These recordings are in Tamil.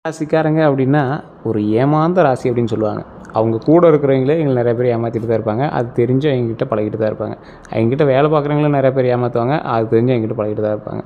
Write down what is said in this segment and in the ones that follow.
ராசிக்காரங்க அப்படின்னா ஒரு ஏமாந்த ராசி அப்படின்னு சொல்லுவாங்க. அவங்க கூட இருக்கிறவங்களே எங்களை நிறைய பேர் ஏமாற்றிட்டு தான் இருப்பாங்க. அது தெரிஞ்சு எங்ககிட்ட பழகிட்டு தான் இருப்பாங்க. எங்ககிட்ட வேலை பார்க்குறவங்களும் நிறைய பேர் ஏமாற்றுவாங்க. அது தெரிஞ்சு எங்ககிட்ட பழகிட்டு தான் இருப்பாங்க.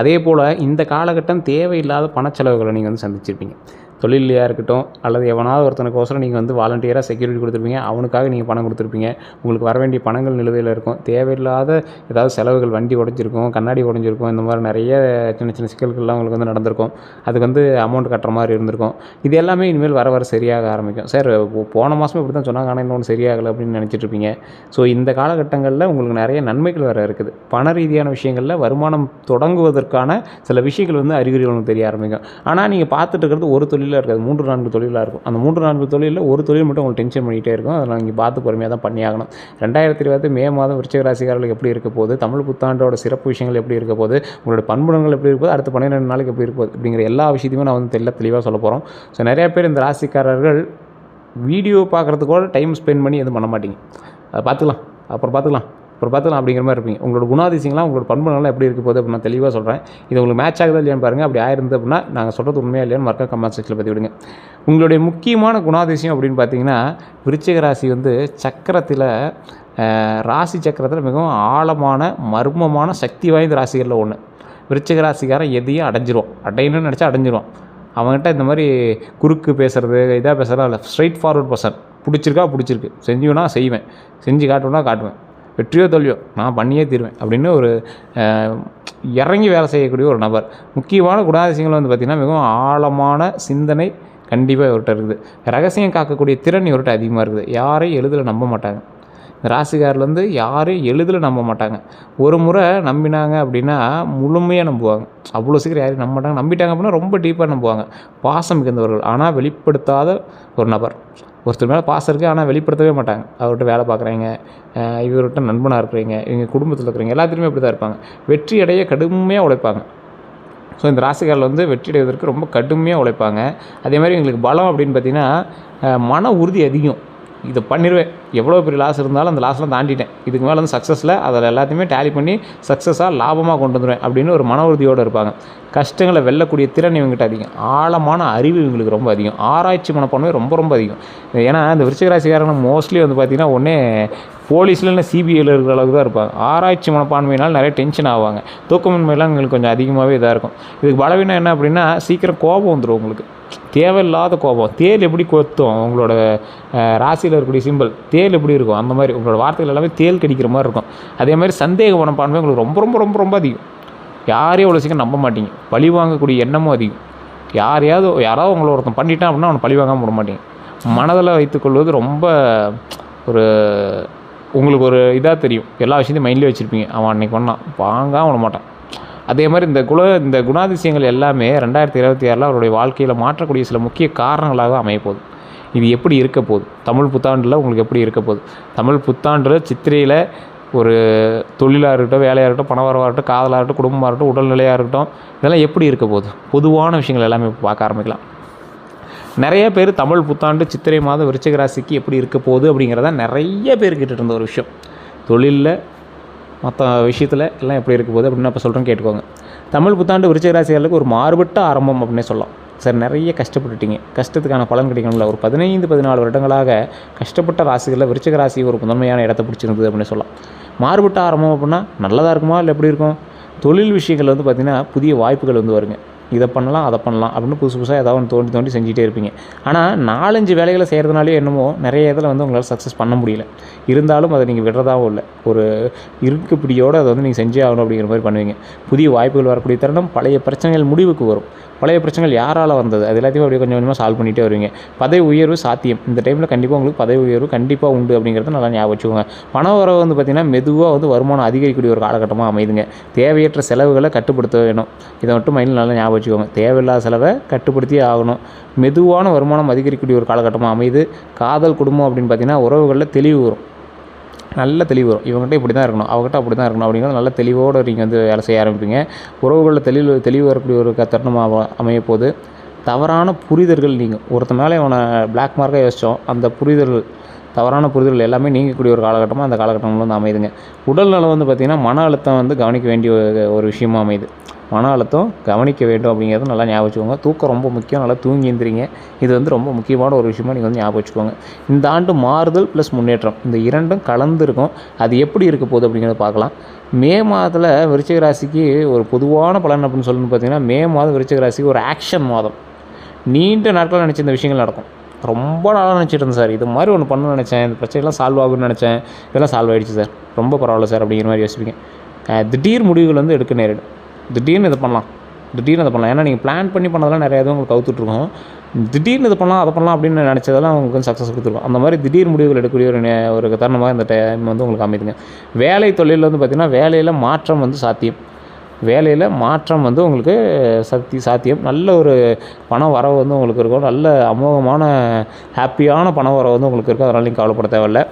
அதே போல் இந்த காலகட்டம் தேவையில்லாத பணச்செலவுகளை நீங்கள் வந்து சந்திச்சிருப்பீங்க. தொழிலையா இருக்கட்டும், அல்லது எவனாவது ஒருத்தனுக்கோசரம் நீங்கள் வந்து வாலண்டியராக செக்யூரிட்டி கொடுத்துருப்பீங்க. அவனுக்காக நீங்கள் பணம் கொடுத்துருப்பீங்க. உங்களுக்கு வர வேண்டிய பணங்கள் நிலுவையில் இருக்கும். தேவையில்லாத ஏதாவது செலவுகள், வண்டி உடஞ்சிருக்கும், கண்ணாடி உடஞ்சிருக்கும், இந்த மாதிரி நிறைய சின்ன சின்ன சிக்கல்கள்லாம் உங்களுக்கு வந்து நடந்திருக்கும். அதுக்கு வந்து அமௌண்ட் கட்டுற மாதிரி இருந்திருக்கும். இது எல்லாமே இனிமேல் வர வர சரியாக ஆரம்பிக்கும். சார் போன மாதமே இப்படி தான் சொன்னாங்க, ஆனால் இன்னொன்று சரியாகலை அப்படின்னு நினச்சிட்டு இருப்பீங்க. ஸோ இந்த காலகட்டங்களில் உங்களுக்கு நிறைய நன்மைகள் வர இருக்குது. பண ரீதியான விஷயங்களில் வருமானம் தொடங்குவதற்கான சில விஷயங்கள் வந்து அறிகுறிகள் உங்களுக்கு தெரிய ஆரம்பிக்கும். ஆனால் நீங்கள் பார்த்துட்டு இருக்கிறது ஒரு தொழில் இருக்காது, 3-4 தொழிலாக இருக்கும். அந்த 3-4 தொழிலில் ஒரு தொழில் மட்டும் உங்களுக்கு டென்ஷன் பண்ணிகிட்டே இருக்கும். அதை நீங்கள் பார்த்து பொறுமையாக தான் பண்ணியாகணும். 2020 மே மாதம் விருச்சிக ராசிக்காரர்களுக்கு எப்படி இருக்க போகுது, தமிழ் புத்தாண்டோட சிறப்பு விஷயங்கள் எப்படி இருக்க போகுது, உங்களோட பண்புணங்கள் எப்படி இருக்க போது, அடுத்த 12 நாளைக்கு எப்படி இருக்க போகுது அப்படிங்கிற எல்லா விஷயத்தையுமே நான் வந்து தெளிவாக சொல்ல போகிறோம். ஸோ நிறைய பேர் இந்த ராசிக்காரர்கள் வீடியோ பார்க்குறதுக்கோட டைம் ஸ்பெண்ட் பண்ணி எதுவும் பண்ண மாட்டீங்க. அதை பார்த்துக்கலாம் அப்படிங்கிற மாதிரி இருப்பீங்க. உங்களோட குணாதிசயங்களாம் உங்களோட பண்புகள்லாம் எப்படி இருக்க போகுது அப்படின்னு நான் தெளிவாக சொல்கிறேன். இது உங்களுக்கு மேட்ச் ஆகுதா இல்லையான்னு பாருங்கள். அப்படி ஆயிருந்தது அப்படின்னா நாங்கள் சொல்கிறது உண்மையாக இல்லையான்னு மறக்க கமெண்ட் செக்ஷனில் பற்றி விடுங்க. உங்களுடைய முக்கியமான குணாதிசயம் அப்படின்னு பார்த்தீங்கன்னா, விருச்சிக ராசி வந்து சக்கரத்தில் ராசி சக்கரத்தில் மிகவும் ஆழமான மர்மமான சக்தி வாய்ந்த ராசிகளில் ஒன்று. விருச்சிக ராசிக்காரன் எதையும் அடையணும்னு நினச்சா அடைஞ்சிருவான். அவங்ககிட்ட இந்த மாதிரி குறுக்கு பேசுகிறது, இதாக பேசுகிறதா இல்லை. Straight forward person. பிடிச்சிருக்கு, செஞ்சுவேனா செய்வேன், செஞ்சு காட்டுவேன், வெற்றியோ தோல்வியோ நான் பண்ணியே தீருவேன் அப்படின்னு ஒரு இறங்கி வேலை செய்யக்கூடிய ஒரு நபர். முக்கியமான குணாதிசயங்கள் வந்து பார்த்திங்கன்னா, மிகவும் ஆழமான சிந்தனை கண்டிப்பாக இவர்கிட்ட இருக்குது. ரகசியம் காக்கக்கூடிய திறன் இவர்கிட்ட அதிகமாக இருக்குது. யாரையும் எளிதில் நம்ப மாட்டாங்க. இந்த ராசிக்காரில் வந்து யாரையும் எளிதில் நம்ப மாட்டாங்க. ஒரு முறை நம்பினாங்க அப்படின்னா முழுமையாக நம்புவாங்க. அவ்வளோ சீக்கிரம் யாரையும் நம்ப மாட்டாங்க. நம்பிட்டாங்க அப்படின்னா ரொம்ப டீப்பாக நம்புவாங்க. பாசம் மிகுந்தவர்கள், ஆனால் வெளிப்படுத்தாத ஒரு நபர். ஒருத்தர் மேலே பாசம் இருக்குது, ஆனால் வெளிப்படுத்தவே மாட்டாங்க. அவர்கிட்ட வேலை பார்க்குறீங்க, இவர்கிட்ட நண்பனாக இருக்கிறீங்க, இவங்க குடும்பத்தில் இருக்கிறீங்க, எல்லாத்துலேயுமே இப்படி தான் இருப்பாங்க. வெற்றி அடைய கடுமையாக உழைப்பாங்க. ஸோ இந்த ராசிக்காரில் வந்து வெற்றி அடைவதற்கு ரொம்ப கடுமையாக உழைப்பாங்க. அதே மாதிரி எங்களுக்கு பலம் அப்படின்னு பார்த்திங்கன்னா, மன உறுதி அதிகம். இதை பண்ணிடுவேன், எவ்வளோ பெரிய லாஸ் இருந்தாலும் அந்த லாஸ்லாம் தாண்டிட்டேன், இதுக்கு மேலே வந்து சக்ஸஸில் அதில் எல்லாத்தையுமே டேலி பண்ணி சக்ஸஸாக லாபமாக கொண்டு வந்துடுவேன் அப்படின்னு ஒரு மன உறுதியோடு இருப்பாங்க. கஷ்டங்களை வெல்லக்கூடிய திறன் இவங்ககிட்ட அதிகம். ஆழமான அறிவு இவங்களுக்கு ரொம்ப அதிகம். ஆராய்ச்சி மனப்பான்மை ரொம்ப அதிகம். ஏன்னா இந்த விருச்சிக ராசிக்காரங்க மோஸ்ட்லி வந்து பார்த்திங்கன்னா ஒன்றே போலீஸில் இல்லை சிபிஐயில் இருக்கிற அளவுக்கு தான் இருப்பாங்க. ஆராய்ச்சி மனப்பான்மையினால் நிறைய டென்ஷன் ஆவாங்க. தூக்கமின்மையெல்லாம் எங்களுக்கு கொஞ்சம் அதிகமாகவே இதாக இருக்கும். இதுக்கு பலவீனம் என்ன அப்படின்னா, சீக்கிரம் கோபம் வந்துடும் உங்களுக்கு. தேவையில்லாத கோபம். தேல் எப்படி கொத்தும், அவங்களோட ராசியில் இருக்கக்கூடிய சிம்பிள் தேல் எப்படி இருக்கும், அந்த மாதிரி உங்களோட வார்த்தைகள் எல்லாமே தேல் கடிக்கிற மாதிரி இருக்கும். அதே மாதிரி சந்தேக மனப்பான்மை உங்களுக்கு ரொம்ப அதிகம். யாரையும் அவ்வளோ சீக்கிரம் நம்ப மாட்டீங்க. பழி வாங்கக்கூடிய எண்ணமும் அதிகம். யாராவது உங்களை ஒருத்தன் பண்ணிட்டான் அப்படின்னா அவனை பழி வாங்காமல் விட மாட்டீங்க. மனதில் வைத்துக்கொள்வது ரொம்ப உங்களுக்கு ஒரு இதாக தெரியும். எல்லா விஷயத்தையும் மைண்ட்லேயே வச்சுருப்பீங்க. அவன் அன்றைக்கி பண்ணான், வாங்காமல் விட மாட்டான். அதே மாதிரி இந்த குணாதிசயங்கள் எல்லாமே 2026 அவருடைய வாழ்க்கையில் மாற்றக்கூடிய சில முக்கிய காரணங்களாக அமையப்போகுது. இது எப்படி இருக்க போகுது, தமிழ் புத்தாண்டில் உங்களுக்கு எப்படி இருக்க போகுது, தமிழ் புத்தாண்டில் சித்திரையில் ஒரு தொழிலாக இருக்கட்டும், வேலையாக இருக்கட்டும், பணவரவாக இருக்கட்டும், காதலாக இருக்கட்டும், குடும்பமாக இருக்கட்டும், உடல்நிலையாக இருக்கட்டும், இதெல்லாம் எப்படி இருக்க போகுது, பொதுவான விஷயங்கள் எல்லாமே பார்க்க ஆரம்பிக்கலாம். நிறைய பேர் தமிழ் புத்தாண்டு சித்திரை மாதம் விருச்சிக ராசிக்கு எப்படி இருக்க போகுது அப்படிங்கிறத நிறைய பேர் கேட்டுட்டு இருந்த ஒரு விஷயம். தொழிலில் மற்ற விஷயத்தில் எல்லாம் எப்படி இருக்க போகுது அப்படின்னு இப்போ சொல்கிறேன், கேட்டுக்கோங்க. தமிழ் புத்தாண்டு விருச்சிக ராசிகளுக்கு ஒரு மாறுபட்ட ஆரம்பம் அப்படின்னே சொல்லலாம். சார் நிறைய கஷ்டப்பட்டுட்டீங்க, கஷ்டத்துக்கான பலன் கிடைக்கணும்ல. ஒரு 15-14 வருடங்களாக கஷ்டப்பட்ட ராசிகளில் விருச்சிக ராசி ஒரு முதன்மையான இடத்தை பிடிச்சிருந்தது அப்படின்னு சொல்லலாம். மாறுபட்ட ஆரம்பம் அப்படின்னா நல்லதாக இருக்குமா இல்லை எப்படி இருக்கும்? தொழில் விஷயங்கள் வந்து பார்த்திங்கன்னா புதிய வாய்ப்புகள் வந்து வருங்க. இதை பண்ணலாம், அதை பண்ணலாம் அப்படின்னு புதுசாக ஏதாவது ஒன்று தோண்டி செஞ்சுட்டே இருப்பீங்க. ஆனால் 4-5 வேலைகளை செய்கிறதுனாலே என்னமோ நிறைய இதில் வந்து உங்களால் சக்ஸஸ் பண்ண முடியல. இருந்தாலும் அதை நீங்கள் விடுறதாகவும் இல்லை, ஒரு இருக்குப்பிடியோடு அதை வந்து நீங்கள் செஞ்சே ஆகணும் அப்படிங்கிற மாதிரி பண்ணுவீங்க. புதிய வாய்ப்புகள் வரக்கூடிய தருணம். பழைய பிரச்சனைகள் முடிவுக்கு வரும். பழைய பிரச்சனைகள் யாரால் வந்தது அது எல்லாத்தையும் அப்படியே கொஞ்சம் கொஞ்சமாக சால்வ் பண்ணிகிட்டே வருவீங்க. பதவி உயர்வு சாத்தியம். இந்த டைமில் கண்டிப்பாக உங்களுக்கு பதவி உயர்வு கண்டிப்பாக உண்டு அப்படிங்கிறத நல்லா ஞாபகம் வச்சுக்கோங்க. பண வரவு வந்து பார்த்திங்கன்னா மெதுவாக வந்து வருமானம் அதிகரிக்கக்கூடிய ஒரு காலகட்டமாக அமைதுங்க. தேவையற்ற செலவுகளை கட்டுப்படுத்த வேணும். இதை மட்டும் மைண்டில் நல்லா ஞாபகம் வச்சுக்கோங்க. தேவையில்லாத செலவை கட்டுப்படுத்தியே ஆகணும். மெதுவான வருமானம் அதிகரிக்கக்கூடிய ஒரு காலகட்டமாக அமைது. காதல், குடும்பம் அப்படின்னு பார்த்திங்கன்னா உறவுகளில் தெளிவு வரும். நல்ல தெளிவு வரும். இவங்ககிட்ட இப்படி தான் இருக்கணும், அவங்ககிட்ட அப்படி தான் இருக்கணும் அப்படிங்கிறது நல்ல தெளிவோடு நீங்கள் வந்து வேலை செய்ய ஆரம்பிப்பீங்க. உறவுகளில் தெளிவு வரக்கூடிய ஒரு தருணமாக அமையப்போது. தவறான புரிதல்கள் நீங்கள் ஒருத்த மேலே அவனை பிளாக் மார்க்காக யோசித்தோம், அந்த தவறான புரிதல்கள் எல்லாமே நீங்கக்கூடிய ஒரு காலகட்டமாக அந்த காலகட்டங்கள் வந்து அமையுதுங்க. உடல்நலம் வந்து பார்த்திங்கன்னா மன அழுத்தம் வந்து கவனிக்க வேண்டிய ஒரு விஷயமாக அமையுது. மன அழுத்தம் கவனிக்க வேண்டும் அப்படிங்கிறது நல்லா ஞாபகம் வச்சுக்கோங்க. தூக்கம் ரொம்ப முக்கியம். நல்லா தூங்கி எழுந்திரிங்க. இது வந்து ரொம்ப முக்கியமான ஒரு விஷயமா நீங்கள் வந்து ஞாபகம் வச்சுக்கோங்க. இந்த ஆண்டு மாறுதல் ப்ளஸ் முன்னேற்றம் இந்த இரண்டும் கலந்து இருக்கும். அது எப்படி இருக்க போகுது அப்படிங்கிறத பார்க்கலாம். மே மாதத்தில் விருச்சிக ராசிக்கு ஒரு பொதுவான பலன் அப்படின்னு சொல்லணும்னு பார்த்தீங்கன்னா, மே மாதம் விருச்சிக ராசிக்கு ஒரு ஆக்ஷன் மாதம். நீண்ட நாட்கள் நினச்ச இந்த விஷயங்கள் நடக்கும். ரொம்ப நாளாக நினச்சிட்டு இருந்தேன் சார், இது மாதிரி ஒன்று பண்ணணும்னு நினச்சேன், இந்த பிரச்சனைலாம் சால்வ் ஆகும்னு நினச்சேன், இதெல்லாம் சால்வ் ஆகிடுச்சு சார், ரொம்ப பரவாயில்ல சார் அப்படிங்கிற மாதிரி யோசிப்பீங்க. திடீர் முடிவுகள் வந்து எடுக்க நேரிடும். திடீர்னு இதை பண்ணலாம், திடீர்னு அதை பண்ணலாம். ஏன்னா நீங்கள் பிளான் பண்ணி பண்ணதெல்லாம் நிறையா உங்களுக்கு கவுத்துட்ருக்கோம். திடீர்னு இது பண்ணலாம், அதை பண்ணலாம் அப்படின்னு நினச்சதெல்லாம் உங்களுக்கு வந்து சக்ஸஸ் கொடுத்துருக்கும். அந்த மாதிரி திடீர் முடிவுகள் எடுக்கக்கூடிய ஒரு தருணமாக இந்த டைம் வந்து உங்களுக்கு அமைதுங்க. வேலை தொழிலில் வந்து பார்த்திங்கன்னா, வேலையில் மாற்றம் வந்து சாத்தியம். வேலையில் மாற்றம் வந்து உங்களுக்கு சாத்தியம். நல்ல ஒரு பண வரவு வந்து உங்களுக்கு இருக்கும். நல்ல அமோகமான ஹாப்பியான பண வரவு வந்து உங்களுக்கு இருக்கும். அதனால் நீங்கள் கவலைப்பட தேவையில்ல.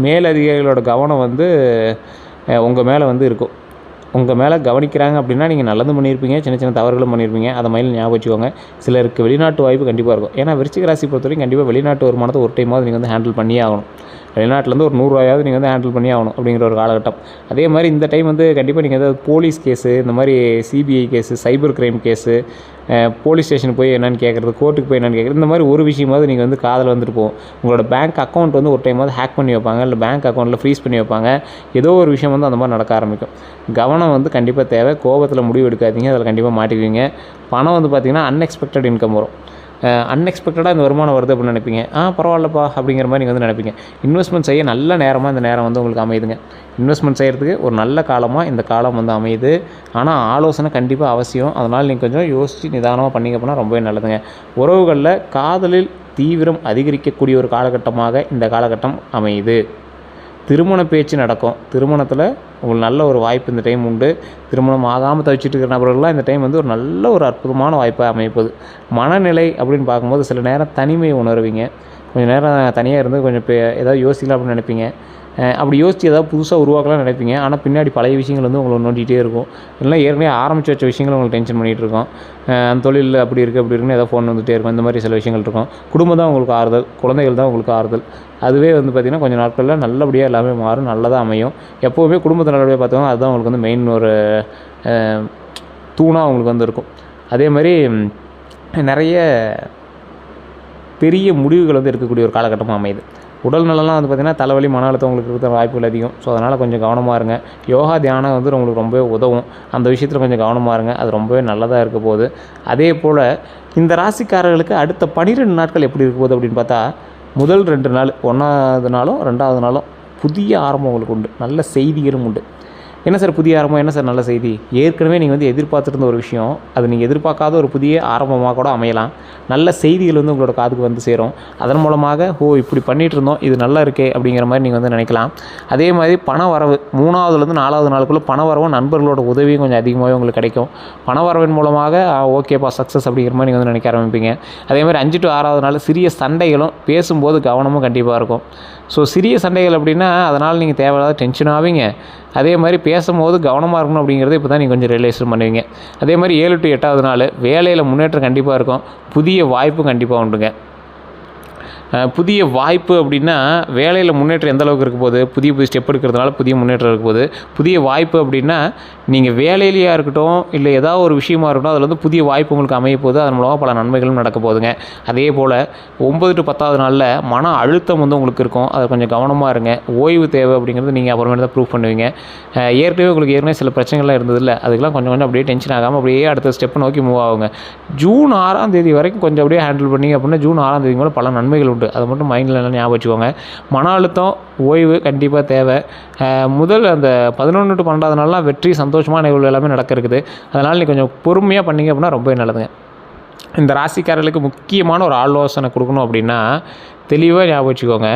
மேலதிகாரிகளோட கவனம் வந்து உங்கள் மேலே வந்து இருக்கும். உங்கள் மேலே கவனிக்கிறாங்க அப்படின்னா நீங்கள் நல்லதும் பண்ணியிருப்பீங்க, சின்ன சின்ன தவறுகளும் பண்ணியிருப்பீங்க. அதை மாதிரி ஞாபகம் வச்சுக்கோங்க. சிலருக்கு வெளிநாட்டு வாய்ப்பு கண்டிப்பாக இருக்கும். ஏன்னா விருச்சிக ராசி பொறுத்தவரைக்கும் கண்டிப்பாக வெளிநாட்டு வருமானத்தை ஒரு டைமாவது நீங்கள் வந்து ஹேண்டில் பண்ணியே ஆகணும். வெளிநாட்டிலேருந்து ஒரு 100 ரூபாயாவது நீங்கள் வந்து ஹேண்டில் பண்ணி ஆகணும் அப்படிங்கிற ஒரு காலகட்டம். அதே மாதிரி இந்த டைம் வந்து கண்டிப்பாக நீங்கள் ஏதாவது போலீஸ் கேஸு, இந்த மாதிரி CBI case, cyber crime case, police ஸ்டேஷனுக்கு போய் என்னென்னு கேட்குறது, கோர்ட்டுக்கு போய் என்னென்னு கேட்குறது, இந்த மாதிரி ஒரு விஷயமாவது நீங்கள் வந்து காதில் வந்துட்டு போகும். உங்களோட பேங்க் அக்கௌண்ட் வந்து ஒரு டைமாவது ஹேக் பண்ணி வைப்பாங்க, இல்லை பேங்க் அக்கௌண்ட்டில் ஃப்ரீஸ் பண்ணி வைப்பாங்க. ஏதோ ஒரு விஷயம் வந்து அந்த மாதிரி நடக்க ஆரம்பிக்கும். கவனம் வந்து கண்டிப்பாக தேவை. கோபத்தில் முடிவு எடுக்காதீங்க, அதில் கண்டிப்பாக மாட்டிக்குவீங்க. பணம் வந்து பார்த்திங்கன்னா அன்எக்ஸ்பெக்டட் இன்கம் வரும். அன்எக்ஸ்பெக்டடாக இந்த வருமானம் வருது அப்படின்னு நினைப்பீங்க. பரவாயில்லப்பா அப்படிங்கிற மாதிரி நீங்கள் வந்து நினைப்பீங்க. இன்வெஸ்ட்மெண்ட் செய்ய நல்ல நேரமாக இந்த நேரம் வந்து உங்களுக்கு அமையுதுங்க. இன்வெஸ்ட்மெண்ட் செய்கிறதுக்கு ஒரு நல்ல காலமாக இந்த காலம் வந்து அமையுது. ஆனால் ஆலோசனை கண்டிப்பாக அவசியம். அதனால் நீங்கள் கொஞ்சம் யோசித்து நிதானமாக பண்ணிங்க அப்படின்னா ரொம்பவே நல்லதுங்க. உறவுகளில் காதலில் தீவிரம் அதிகரிக்கக்கூடிய ஒரு காலகட்டமாக இந்த காலகட்டம் அமையுது. திருமண பேச்சு நடக்கும். திருமணத்தில் உங்களுக்கு நல்ல ஒரு வாய்ப்பு இந்த டைம் உண்டு. திருமணம் ஆகாமல் தவிச்சிட்டு இருக்கிற நபர்கள்லாம் இந்த டைம் வந்து ஒரு நல்ல ஒரு அற்புதமான வாய்ப்பாக அமைப்பது. மனநிலை அப்படின்னு பார்க்கும்போது சில நேரம் தனிமையை உணர்வீங்க. கொஞ்சம் நேரம் தனியாக இருந்து கொஞ்சம் ஏதாவது யோசிக்கலாம் அப்படின்னு நினைப்பீங்க. அப்படி யோசித்து ஏதாவது புதுசாக உருவாக்கலாம்னு நினைப்பீங்க. ஆனால் பின்னாடி பழைய விஷயங்கள் வந்து உங்களை நோண்டிகிட்டே இருக்கும். இல்லைனா ஏற்கனவே ஆரம்பித்து வச்ச விஷயங்கள் உங்களுக்கு டென்ஷன் பண்ணிகிட்டு இருக்கும். அந்த தொழிலில் அப்படி இருக்குது அப்படி இருக்குன்னு ஏதாவது ஃபோன் வந்துகிட்டே இருக்கும். இந்த மாதிரி சில விஷயங்கள் இருக்கும். குடும்பம் தான் உங்களுக்கு ஆறுதல், குழந்தைகள் தான் உங்களுக்கு ஆறுதல். அதுவே வந்து பார்த்திங்கன்னா கொஞ்சம் நாட்களில் நல்லபடியாக எல்லாமே மாறும், நல்லதாக அமையும். எப்போவுமே குடும்பத்தை நல்லபடியாக பார்த்துக்கோங்க. அதுதான் உங்களுக்கு வந்து மெயின் ஒரு தூணாக உங்களுக்கு வந்து இருக்கும். அதே மாதிரி நிறைய பெரிய முடிவுகள் வந்து இருக்கக்கூடிய ஒரு காலகட்டமாக அமையுது. உடல் நலம்லாம் வந்து பார்த்திங்கன்னா தலைவலி, மன அழுத்தம் உங்களுக்கு இருக்கிற வாய்ப்புகள் அதிகம். ஸோ அதனால் கொஞ்சம் கவனமாக இருங்க. யோகா தியானம் வந்து உங்களுக்கு ரொம்பவே உதவும். அந்த விஷயத்தில் கொஞ்சம் கவனமாக இருங்க. அது ரொம்பவே நல்லதாக இருக்க போகுது. அதே போல் இந்த ராசிக்காரர்களுக்கு அடுத்த 12 நாட்கள் எப்படி இருக்க போகுது அப்படின்னு பார்த்தா, முதல் 2 நாள் 1வது நாளும் 2வது நாளும் புதிய ஆரம்பம் உங்களுக்கு உண்டு. நல்ல செய்திகளும் உண்டு. என்ன சார் புதிய ஆரம்பம், என்ன சார் நல்ல செய்தி? ஏற்கனவே நீங்கள் வந்து எதிர்பார்த்துருந்த ஒரு விஷயம், அது நீங்கள் எதிர்பார்க்காத ஒரு புதிய ஆரம்பமாக கூட அமையலாம். நல்ல செய்திகள் வந்து உங்களோட காதுக்கு வந்து சேரும். அதன் மூலமாக இப்படி பண்ணிகிட்டு இருந்தோம், இது நல்லா இருக்கே அப்படிங்கிற மாதிரி நீங்கள் வந்து நினைக்கலாம். அதே மாதிரி பண வரவு 3வதுலேருந்து 4வது நாளுக்குள்ளே பண வரவும் நண்பர்களோட உதவியும் கொஞ்சம் அதிகமாகவே உங்களுக்கு கிடைக்கும். பண வரவின் மூலமாக ஓகேப்பா சக்ஸஸ் அப்படிங்கிற மாதிரி நீங்கள் வந்து நினைக்க ஆரம்பிப்பீங்க. அதே மாதிரி 5 to 6வது நாள் சிறிய சண்டைகளும், பேசும்போது கவனமும் கண்டிப்பாக இருக்கும். ஸோ சிறிய சண்டைகள் அப்படின்னா அதனால் நீங்கள் தேவையில்லாத டென்ஷன் ஆவீங்க. அதே மாதிரி பேசும்போது கவனமாக இருக்கணும் அப்படிங்கிறத இப்போ தான் நீங்கள் கொஞ்சம் ரியலைஸ் பண்ணுவீங்க. அதே மாதிரி 7 to 8வது நாள் வேலையில் முன்னேற்றம் கண்டிப்பாக இருக்கும். புதிய வாய்ப்பும் கண்டிப்பாக உண்டுங்க. புதிய வாய்ப்பு அப்படின்னா வேலையில் முன்னேற்றம் எந்த அளவுக்கு இருக்க போகுது, புதிய ஸ்டெப் எடுக்கிறதுனால புதிய முன்னேற்றம் இருக்க போகுது. புதிய வாய்ப்பு அப்படின்னா நீங்கள் வேலையிலையாக இருக்கட்டும், இல்லை ஏதாவது ஒரு விஷயமா இருக்கட்டும், அதில் வந்து புதிய வாய்ப்பு உங்களுக்கு அமைய போகுது. அதன் மூலமாக பல நன்மைகளும் நடக்க போகுதுங்க. அதே போல் 9 to 10வது நாளில் மன அழுத்தம் வந்து உங்களுக்கு இருக்கும். அதை கொஞ்சம் கவனமாக இருங்க. ஓய்வு தேவை அப்படிங்கிறது நீங்கள் அப்புறமேட்டு தான் ப்ரூவ் பண்ணுவீங்க. ஏற்கனவே சில பிரச்சனைகள்லாம் இருந்ததில்ல, அதுக்கெல்லாம் கொஞ்சம் கொஞ்சம் அப்படியே டென்ஷன் ஆகாமல் அப்படியே அடுத்த ஸ்டெப்பை நோக்கி மூவ் ஆகுங்க. ஜூன் 6ஆம் தேதி வரைக்கும் கொஞ்சம் அப்படியே ஹேண்டில் பண்ணிங்க அப்படின்னா ஜூன் 6ஆம் தேதி மேலே பல நன்மைகள் உண்டு. அதை மட்டும் மைண்டில் எல்லாம் ஞாபகம் வச்சுக்கோங்க. மன அழுத்தம், ஓய்வு கண்டிப்பாக தேவை. முதல் அந்த 11 to 12வது நாள்லாம் வெற்றி, சந்தோஷமான நிகழ்வு எல்லாமே நடக்க இருக்குது. அதனால் நீங்கள் கொஞ்சம் பொறுமையாக பண்ணிங்க அப்படின்னா ரொம்பவே நல்லதுங்க. இந்த ராசிக்காரர்களுக்கு முக்கியமான ஒரு ஆலோசனை கொடுக்கணும் அப்படின்னா தெளிவாக ஞாபகம் வச்சுக்கோங்க.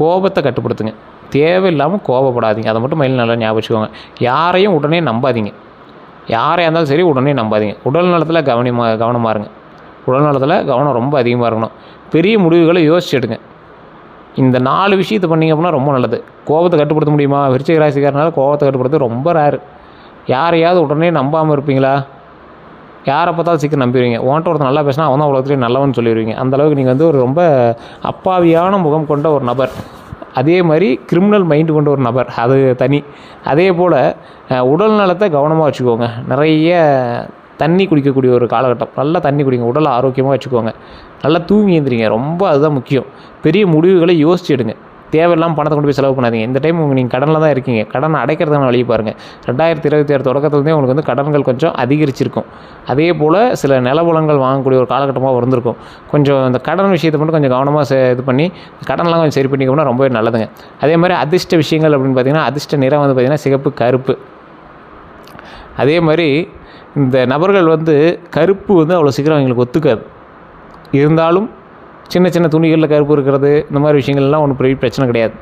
கோபத்தை கட்டுப்படுத்துங்க. தேவையில்லாமல் கோபப்படாதீங்க. அதை மட்டும் மைண்டில் நல்லா ஞாபகம் வச்சுக்கோங்க. யாரையும் உடனே நம்பாதீங்க. யாரையாக இருந்தாலும் சரி உடனே நம்பாதீங்க. உடல் நலத்தில் கவனமாக இருங்க. உடல் நலத்தில் கவனம் ரொம்ப அதிகமாக இருக்கணும். பெரிய முடிவுகளை யோசிச்சு எடுங்க. இந்த 4 விஷயத்தை பண்ணிங்க அப்படின்னா ரொம்ப நல்லது. கோபத்தை கட்டுப்படுத்த முடியுமா? விருச்சிக ராசிக்காரனால கோபத்தை கட்டுப்படுத்த ரொம்ப ரேரு. யாரையாவது உடனே நம்பாமல் இருப்பீங்களா? யாரை பார்த்தாலும் சீக்கிரம் நம்பிடுவீங்க. ஒருத்தர் நல்லா பேசினா அவன் தான் உலகத்துலேயே நல்லவன் சொல்லிடுவீங்க. அந்தளவுக்கு நீங்கள் வந்து ஒரு ரொம்ப அப்பாவியான முகம் கொண்ட ஒரு நபர். அதே மாதிரி கிரிமினல் மைண்டு கொண்ட ஒரு நபர், அது தனி. அதே போல் உடல் நலத்தை கவனமாக வச்சுக்கோங்க. நிறைய தண்ணி குடிக்கக்கூடிய ஒரு காலகட்டம். நல்லா தண்ணி குடிங்க, உடலை ஆரோக்கியமாக வச்சுக்கோங்க. நல்லா தூங்கி எழுந்திரிங்க, ரொம்ப அதுதான் முக்கியம். பெரிய முடிவுகளை யோசிச்சு எடுங்க. தேவையில்லாமல் பணத்தை கொண்டு போய் செலவு பண்ணாதீங்க. இந்த டைம் நீங்கள் கடனில் தான் இருக்கீங்க, கடனை அடைக்கிறதுக்கான வழியை பாருங்கள். 2026 தொடக்கத்துலேருந்தே உங்களுக்கு வந்து கடன்கள் கொஞ்சம் அதிகரிச்சிருக்கும். அதே போல் சில நிலபுலங்கள் வாங்கக்கூடிய ஒரு காலகட்டமாக இருந்திருக்கும். கொஞ்சம் இந்த கடன் விஷயத்தை மட்டும் கொஞ்சம் கவனமாக இது பண்ணி கடன்லாம் கொஞ்சம் சரி பண்ணிக்கணும்னா ரொம்பவே நல்லதுங்க. அதே மாதிரி அதிர்ஷ்ட விஷயங்கள் அப்படின்னு பார்த்திங்கன்னா, அதிர்ஷ்ட நிறம் வந்து பார்த்திங்கன்னா சிகப்பு, கருப்பு. அதே மாதிரி இந்த நபர்கள் வந்து கருப்பு வந்து அவ்வளோ சீக்கிரம் அவங்களுக்கு ஒத்துக்காது. இருந்தாலும் சின்ன சின்ன துணிகளில் கருப்பு இருக்கிறது, இந்த மாதிரி விஷயங்கள்லாம் ஒன்றும் பெரிய பிரச்சனை கிடையாது.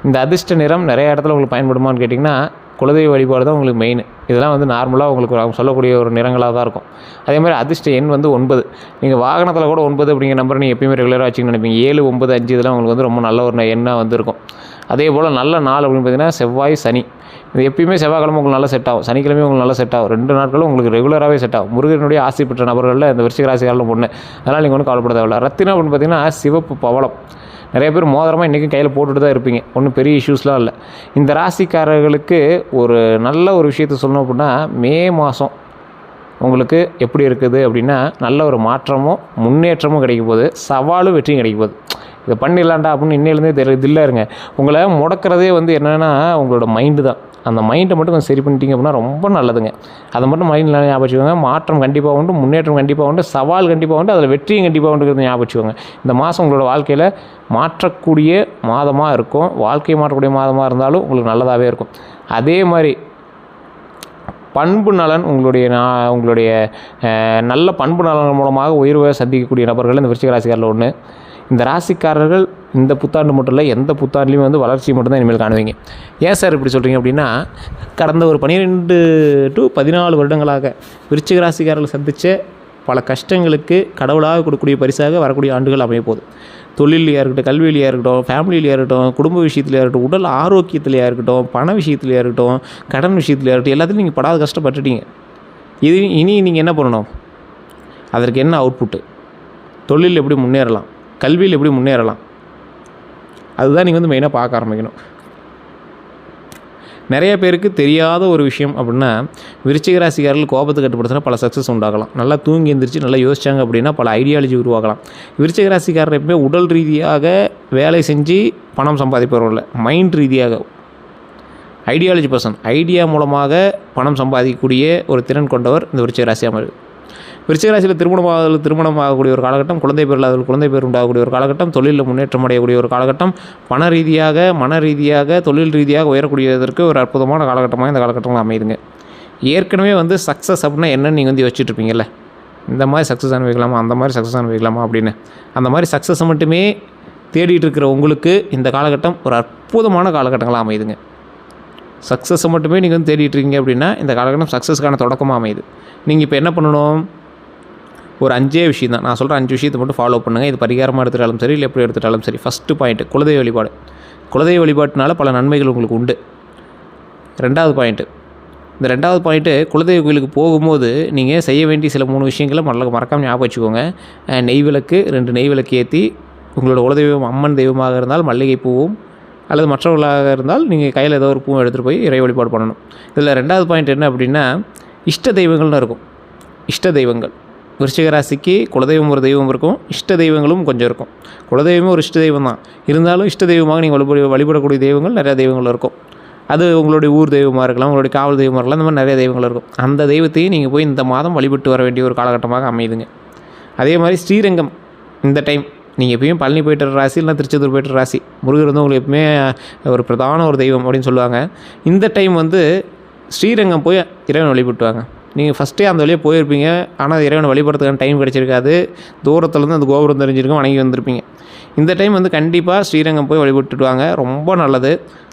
இந்த அதிர்ஷ்ட நிறம் நிறைய இடத்துல உங்களுக்கு பயன்படுமான்னு கேட்டிங்கன்னா, குலதெய்வ வழிபாடு தான் உங்களுக்கு மெயின். இதெல்லாம் வந்து நார்மலாக உங்களுக்கு அவங்க சொல்லக்கூடிய ஒரு நிறங்களாக தான் இருக்கும். அதே மாதிரி அதிர்ஷ்ட எண் வந்து 9. நீங்கள் வாகனத்தில் கூட 9 அப்படிங்கிற நம்பர் நீங்கள் எப்பயுமே ரெகுலராக வச்சுக்கணும்னு நினைப்பீங்க. 7, 9, 5 இதெல்லாம் உங்களுக்கு வந்து ரொம்ப நல்ல ஒரு எண்ணாக வந்து இருக்கும். அதே போல் நல்ல நாள் அப்படின்னு பார்த்திங்கன்னா செவ்வாய், சனி. இது எப்பயுமே செவ்வாய்க்கிழமை உங்களுக்கு நல்லா செட் ஆகும், சனிக்கிழமையும் உங்களுக்கு நல்லா செட் ஆகும். 2 நாட்களும் உங்களுக்கு ரெகுலராகவே செட் ஆகும். முருகனுடைய ஆசை பெற்ற நபர்களில் இந்த விருச்சிக ராசிக்காரர்களும் ஒன்று. அதனால் நீங்கள் ஒன்றும் கவலைப்பட தேவையில்ல. ரத்தினம் அப்படின்னு பார்த்திங்கன்னா சிவப்பு, பவளம். நிறைய பேர் மோதிரமாக இன்றைக்கும் கையில் போட்டுட்டு தான் இருப்பீங்க, ஒன்றும் பெரிய இஷ்யூஸ்லாம் இல்லை. இந்த ராசிக்காரர்களுக்கு ஒரு நல்ல ஒரு விஷயத்த சொல்லணும் அப்படின்னா, மே மாதம் உங்களுக்கு எப்படி இருக்குது அப்படின்னா, நல்ல ஒரு மாற்றமும் முன்னேற்றமும் கிடைக்கும் போது, சவாலும் வெற்றியும் கிடைக்கும் போது, இதை பண்ணிடலாண்டா அப்படின்னு இன்னிலேருந்தே தில்லா இருங்க. உங்களை முடக்கிறதே வந்து என்னென்னா உங்களோட மைண்டு தான். அந்த மைண்டை மட்டும் கொஞ்சம் சரி பண்ணிட்டீங்க அப்படின்னா ரொம்ப நல்லதுங்க. அதை மட்டும் மைண்டில் ஞாபகம் வச்சுக்கோங்க. மாற்றம் கண்டிப்பாக உண்டு, முன்னேற்றம் கண்டிப்பாக உண்டு, சவால் கண்டிப்பாக உண்டு, அதில் வெற்றியும் கண்டிப்பாக உண்டுங்கிறது ஞாபகம் வச்சுக்கோங்க. இந்த மாதம் உங்களோட வாழ்க்கையில் மாற்றக்கூடிய மாதமாக இருக்கும். வாழ்க்கையை மாற்றக்கூடிய மாதமாக இருந்தாலும் உங்களுக்கு நல்லதாகவே இருக்கும். அதே மாதிரி பண்பு நலன், உங்களுடைய நல்ல பண்பு நலன் மூலமாக உயர்வை சந்திக்கக்கூடிய நபர்கள் இந்த விருச்சிக ராசிக்காரில் ஒன்று. இந்த ராசிக்காரர்கள் இந்த புத்தாண்டு மட்டும் இல்லை, எந்த புத்தாண்டுலேயும் வந்து வளர்ச்சி மட்டும்தான் இனிமேல் காணுவீங்க. ஏன் சார் இப்படி சொல்கிறீங்க அப்படின்னா, கடந்த ஒரு 12 to 14 வருடங்களாக விருச்சிக ராசிக்காரர்கள் சந்தித்த பல கஷ்டங்களுக்கு கடவுளாக கொடுக்கக்கூடிய பரிசாக வரக்கூடிய ஆண்டுகள் அமைய போகுது. தொழிலையாக இருக்கட்டும், கல்வியிலையாக இருக்கட்டும், ஃபேமிலியிலையாக இருக்கட்டும், குடும்ப விஷயத்துலையாக இருக்கட்டும், உடல் ஆரோக்கியத்துலையாக இருக்கட்டும், பண விஷயத்துலையாக இருக்கட்டும், கடன் விஷயத்துலையாக இருக்கட்டும், எல்லாத்துலையும் நீங்கள் படாத கஷ்டப்பட்டுட்டீங்க. இனி நீங்கள் என்ன பண்ணணும்? அதற்கு என்ன அவுட்புட்டு? தொழில் எப்படி முன்னேறலாம், கல்வியில் எப்படி முன்னேறலாம், அதுதான் நீங்கள் வந்து மெயினாக பார்க்க ஆரம்பிக்கணும். நிறைய பேருக்கு தெரியாத ஒரு விஷயம் அப்படின்னா, விருச்சிக ராசிக்காரர்கள் கோபத்தை கட்டுப்படுத்தினா பல சக்ஸஸ் உண்டாகலாம். நல்லா தூங்கி எந்திரிச்சு நல்லா யோசிச்சாங்க அப்படின்னா பல ஐடியாலஜி உருவாகலாம். விருச்சிக ராசிக்காரர் எப்பவுமே உடல் ரீதியாக வேலை செஞ்சு பணம் சம்பாதிப்பவர்கள், மைண்ட் ரீதியாக ஐடியாலஜி பர்சன், ஐடியா மூலமாக பணம் சம்பாதிக்கக்கூடிய ஒரு திறன் கொண்டவர் இந்த விருச்சிக ராசி அமைப்பு. விருச்சிக ராசியில் திருமணம் ஆகக்கூடிய ஒரு காலகட்டம், குழந்தை பேர் உண்டாகக்கூடிய ஒரு காலகட்டம், தொழிலில் முன்னேற்றம் அடையக்கூடிய ஒரு காலகட்டம், பண ரீதியாக, மன ரீதியாக, தொழில் ரீதியாக உயரக்கூடியதற்கு ஒரு அற்புதமான காலகட்டமாக இந்த காலகட்டங்கள் அமையுதுங்க. ஏற்கனவே வந்து சக்ஸஸ் அப்படின்னா என்னன்னு நீங்கள் வந்து யோசிச்சுட்டு இருப்பீங்கல்ல, இந்த மாதிரி சக்ஸஸ் அனுபவிக்கலாமா, அந்த மாதிரி சக்ஸஸ் அனுபவிக்கலாமா அப்படின்னு. அந்த மாதிரி சக்ஸஸை மட்டுமே தேடிட்டு இருக்கிற உங்களுக்கு இந்த காலகட்டம் ஒரு அற்புதமான காலகட்டங்களாக அமையுதுங்க. சக்ஸஸை மட்டுமே நீங்கள் வந்து தேடிட்டு இருக்கீங்க அப்படின்னா இந்த காலகட்டம் சக்ஸஸ்க்கான தொடக்கமாக அமையுது. நீங்கள் இப்போ என்ன பண்ணணும்? ஒரு 5 விஷயம் தான் நான் சொல்கிறேன். 5 விஷயத்தை மட்டும் ஃபாலோ பண்ணுங்கள். இது பரிகாரமாக எடுத்துட்டாலும் சரி, இல்லை எப்படி எடுத்துட்டாலும் சரி. ஃபஸ்ட்டு பாயிண்ட்டு குலதெய்வ வழிபாடு. குலதெய்வ வழிபாட்டினால பல நன்மைகள் உங்களுக்கு உண்டு. 2வது பாயிண்ட்டு, இந்த 2வது பாயிண்ட்டு, குலதெய்வ கோயிலுக்கு போகும்போது நீங்கள் செய்ய வேண்டிய சில 3 விஷயங்களை மறக்காமல் ஞாபகம் வச்சுக்கோங்க. நெய் விளக்கு, 2 நெய் விளக்கு ஏற்றி, உங்களோட குலதெய்வம் அம்மன் தெய்வமாக இருந்தால் மல்லிகை பூவும், அல்லது மற்றவர்களாக இருந்தால் நீங்கள் கையில் ஏதோ ஒரு பூவும் எடுத்துகிட்டு போய் இறை வழிபாடு பண்ணணும். இதில் 2வது பாயிண்ட் என்ன அப்படின்னா, இஷ்ட தெய்வங்கள்னு இருக்கும். இஷ்ட தெய்வங்கள் விருச்சிக ராசிக்கு குலதெய்வம் ஒரு தெய்வம் இருக்கும், இஷ்ட தெய்வங்களும் கொஞ்சம் இருக்கும். குலதெய்வமே ஒரு இஷ்ட தெய்வம் தான், இருந்தாலும் இஷ்ட தெய்வமாக நீங்கள் வழிபடக்கூடிய தெய்வங்கள் நிறையா தெய்வங்கள் இருக்கும். அது உங்களுடைய ஊர் தெய்வமாக இருக்கலாம், உங்களுடைய காவல் தெய்வமாக இருக்கலாம், இந்த மாதிரி நிறைய தெய்வங்கள் இருக்கும். அந்த தெய்வத்தையும் நீங்கள் போய் இந்த மாதம் வழிபட்டு வர வேண்டிய ஒரு காலகட்டமாக அமையுதுங்க. அதே மாதிரி ஸ்ரீரங்கம் இந்த டைம் நீங்கள் எப்பயும் பழனி போய்ட்டு ராசி, இல்லைனா திருச்செந்தூர் போய்ட்டு ராசி, முருகர் வந்து உங்களுக்கு எப்பவுமே ஒரு பிரதான ஒரு தெய்வம் அப்படின்னு சொல்லுவாங்க. இந்த டைம் வந்து ஸ்ரீரங்கம் போய் இறைவனை வழிபட்டுவாங்க. நீங்கள் ஃபஸ்ட்டே அந்த வழியாக போயிருப்பீங்க, ஆனால் இறைவனை வழிபடுறதுக்கான டைம் கிடச்சிருக்காது. தூரத்துலேருந்து அந்த கோபுரம் தெரிஞ்சிருக்கும், வணங்கி வந்திருப்பீங்க. இந்த டைம் வந்து கண்டிப்பாக ஸ்ரீரங்கம் போய் வழிபட்டுட்டு வாங்க, ரொம்ப நல்லது.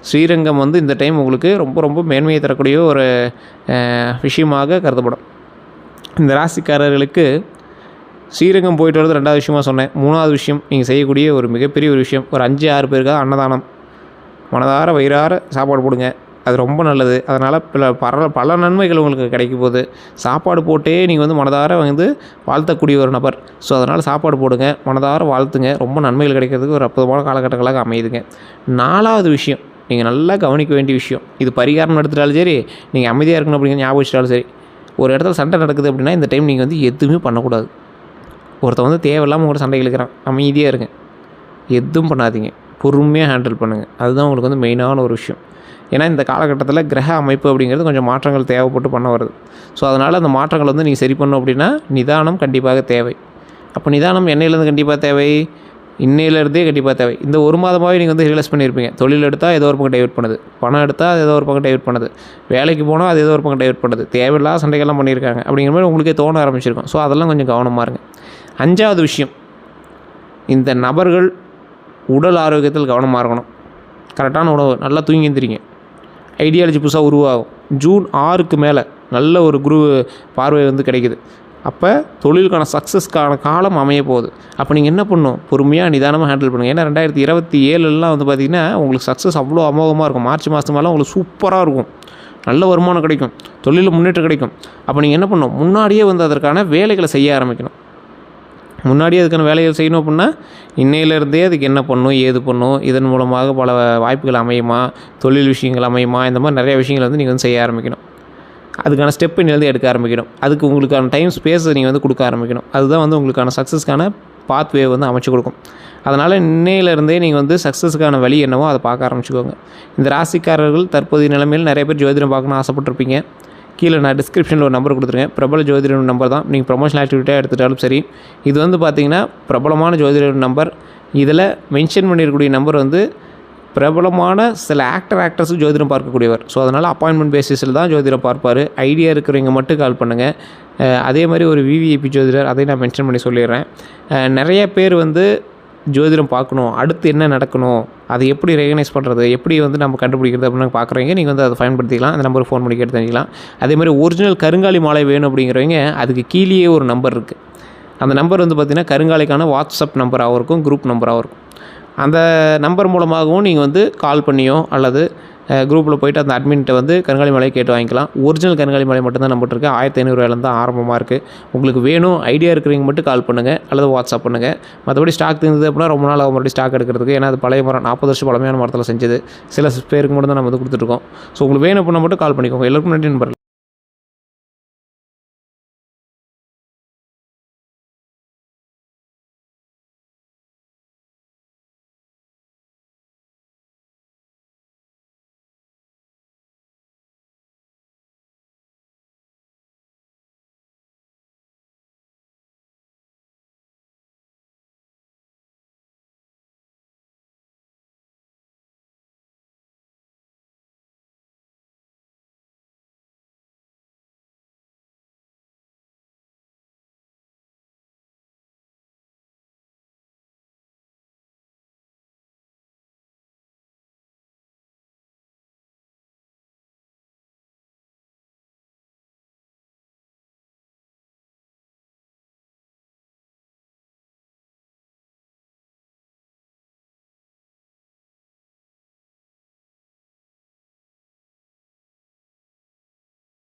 ஸ்ரீரங்கம் வந்து இந்த டைம் உங்களுக்கு ரொம்ப ரொம்ப மேன்மையை தரக்கூடிய ஒரு விஷயமாக கருதப்படும். இந்த ராசிக்காரர்களுக்கு ஸ்ரீரங்கம் போயிட்டு வரது 2வது விஷயமாக சொன்னேன். 3வது விஷயம், நீங்கள் செய்யக்கூடிய ஒரு மிகப்பெரிய ஒரு விஷயம், ஒரு 5-6 பேருக்காக அன்னதானம். மனதார வயிறார சாப்பாடு போடுங்க. அது ரொம்ப நல்லது. அதனால் பல நன்மைகள் உங்களுக்கு கிடைக்க போகுது. சாப்பாடு போட்டே நீங்கள் வந்து மனதார வந்து வாழ்த்தக்கூடிய ஒரு நபர். ஸோ அதனால் சாப்பாடு போடுங்க, மனதார வாழ்த்துங்க. ரொம்ப நன்மைகள் கிடைக்கிறதுக்கு ஒரு அற்புதமான காலகட்டங்களாக அமையுதுங்க. 4வது விஷயம், நீங்கள் நல்லா கவனிக்க வேண்டிய விஷயம், இது பரிகாரம் எடுத்துட்டாலும் சரி, நீங்கள் அமைதியாக இருக்கணும் அப்படிங்கிற ஞாபகம் வச்சுட்டாலும் சரி, ஒரு இடத்துல சண்டை நடக்குது அப்படின்னா இந்த டைம் நீங்கள் வந்து எதுவுமே பண்ணக்கூடாது. ஒருத்தன் வந்து தேவையில்லாமல் உங்களோட சண்டை இழுக்கிறான், அமைதியாக இருங்க, எதுவும் பண்ணாதீங்க, பொறுமையாக ஹேண்டில் பண்ணுங்கள். அதுதான் உங்களுக்கு வந்து மெயினான ஒரு விஷயம். ஏன்னா இந்த காலகட்டத்தில் கிரக அமைப்பு அப்படிங்கிறது கொஞ்சம் மாற்றங்கள் தேவைப்பட்டு பண்ண வருது. ஸோ அதனால் அந்த மாற்றங்கள் வந்து நீங்கள் சரி பண்ணணும் அப்படின்னா நிதானம் கண்டிப்பாக தேவை. அப்போ நிதானம் என்னையிலேருந்து கண்டிப்பாக தேவை, இன்னையிலேருந்தே கண்டிப்பாக தேவை. இந்த ஒரு மாதமாகவே நீங்கள் வந்து ரியலைஸ் பண்ணியிருப்பீங்க. தொழில் எடுத்தால் ஏதோ ஒரு பக்கம் டைவர்ட் பண்ணுது, பணம் எடுத்தால் அது ஏதோ ஒரு பக்கம் டைவர்ட் பண்ணுது, வேலைக்கு போனால் அது ஏதோ ஒரு பக்கம் டைவர்ட் பண்ணுது, தேவையில்லாத சண்டைகள்லாம் பண்ணியிருக்காங்க அப்படிங்கிற மாதிரி உங்களுக்கே தோண ஆரம்பிச்சிருக்கும். ஸோ அதெல்லாம் கொஞ்சம் கவனமாக இருங்க. 5வது விஷயம், இந்த நபர்கள் உடல் ஆரோக்கியத்தில் கவனமாக இருக்கணும். கரெக்டான உணவு, நல்லா தூங்கி எந்திரிங்க, ஐடியாலஜி புதுசாக உருவாகும். ஜூன் 6க்கு மேலே நல்ல ஒரு குரு பார்வை வந்து கிடைக்குது. அப்போ தொழிலுக்கான சக்ஸஸ்க்கான காலம் அமைய போகுது. அப்போ நீங்கள் என்ன பண்ணணும், பொறுமையாக நிதானமாக ஹேண்டில் பண்ணுங்கள். ஏன்னா 2027 வந்து பார்த்திங்கன்னா உங்களுக்கு சக்ஸஸ் அவ்வளோ அமோகமாக இருக்கும். மார்ச் மாதமெல்லாம் உங்களுக்கு சூப்பராக இருக்கும், நல்ல வருமானம் கிடைக்கும், தொழிலில் முன்னேற்றம் கிடைக்கும். அப்போ நீங்கள் என்ன பண்ணணும், முன்னாடியே வந்து அதற்கான வேலைகளை செய்ய ஆரம்பிக்கணும். முன்னாடியே அதுக்கான வேலைகள் செய்யணும் அப்படின்னா இன்னையிலேருந்தே அதுக்கு என்ன பண்ணணும், ஏது பண்ணணும், இதன் மூலமாக பல வாய்ப்புகள் அமையுமா, தொழில் விஷயங்கள் அமையுமா, இந்த மாதிரி நிறைய விஷயங்கள் வந்து நீங்கள் வந்து செய்ய ஆரம்பிக்கணும். அதுக்கான ஸ்டெப்பு இன்னிலேருந்து எடுக்க ஆரம்பிக்கணும். அதுக்கு உங்களுக்கான டைம் ஸ்பேஸை நீங்கள் வந்து கொடுக்க ஆரம்பிக்கணும். அதுதான் வந்து உங்களுக்கான சக்ஸஸ்க்கான பாத்வே வந்து அமைச்சு கொடுக்கும். அதனால் இன்னையிலேருந்தே நீங்கள் வந்து சக்ஸஸுக்கான வழி என்னவோ அதை பார்க்க ஆரம்பிச்சுக்கோங்க. இந்த ராசிக்காரர்கள் தற்போதைய நிலைமையில் நிறைய பேர் ஜோதிடம் பார்க்கணும்னு ஆசைப்பட்டிருப்பீங்க. கீழே நான் டிஸ்கிரிப்ஷனில் ஒரு நம்பர் கொடுத்துருக்கேன், பிரபல ஜோதிட நம்பர் தான். நீங்கள் ப்ரொமோஷனல் ஆக்டிவிட்டியாக எடுத்துட்டாலும் சரி, இது வந்து பார்த்திங்கன்னா பிரபலமான ஜோதிட நம்பர். இதில் மென்ஷன் பண்ணியிருக்கக்கூடிய நம்பர் வந்து பிரபலமான சில ஆக்டர்ஸு ஜோதிடம் பார்க்கக்கூடியவர். ஸோ அதனால் அப்பாயின்மெண்ட் பேசிஸில் தான் ஜோதிடம் பார்ப்பார். ஐடியா இருக்கிறவங்க மட்டும் கால் பண்ணுங்கள். அதே மாதிரி ஒரு விவிஐபி ஜோதிடர், அதையும் நான் மென்ஷன் பண்ணி சொல்லிடுறேன். நிறைய பேர் வந்து ஜோதிடம் பார்க்கணும், அடுத்து என்ன நடக்கணும், அதை எப்படி ரெகனைஸ் பண்ணுறது, எப்படி வந்து நம்ம கண்டுபிடிக்கிறது அப்படின்னு பார்க்குறவங்க நீங்கள் வந்து அதை பயன்படுத்திக்கலாம். அந்த நம்பருக்கு ஃபோன் பண்ணி கேட்டு தெரிஞ்சிக்கலாம். அதே மாதிரி ஒரிஜினல் கருங்காலி மாலை வேணும் அப்படிங்கிறவங்க அதுக்கு கீழேயே ஒரு நம்பர் இருக்குது. அந்த நம்பர் வந்து பார்த்திங்கன்னா கருங்காலிக்கான வாட்ஸ்அப் நம்பராகவும் இருக்கும், குரூப் நம்பராகவும் இருக்கும். அந்த நம்பர் மூலமாகவும் நீங்கள் வந்து கால் பண்ணியோ அல்லது குரூப்பில் போய்ட்டு அந்த அட்மின்கிட்ட வந்து கருங்காலி மலையை கேட்டு வாங்கிக்கலாம். ஒரிஜினல் கருங்காலி மலை மட்டும்தான் நம்மகிட்ட இருக்குது. 1500 தான் ஆரம்பமாக இருக்குது. உங்களுக்கு வேணும் ஐடியா இருக்கிறவங்க மட்டும் கால் பண்ணுங்கள் அல்லது வாட்ஸ்அப் பண்ணுங்கள். மற்றபடி ஸ்டாக் தீர்ந்தது அப்படின்னா ரொம்ப நாள் மறுபடியும் ஸ்டாக் எடுக்கிறதுக்கு. ஏன்னா அது பழைய மரம், 40 வருஷம் பழமையான மரத்தில் செஞ்சது. சில பேருக்கு மட்டும் தான் நம்ம வந்து கொடுத்துட்ருக்கோம். ஸோ உங்களுக்கு வேணும் அப்படின்னா மட்டும் கால் பண்ணிக்கோங்க. எல்லாருக்கும் நன்றி நண்பர்கள்.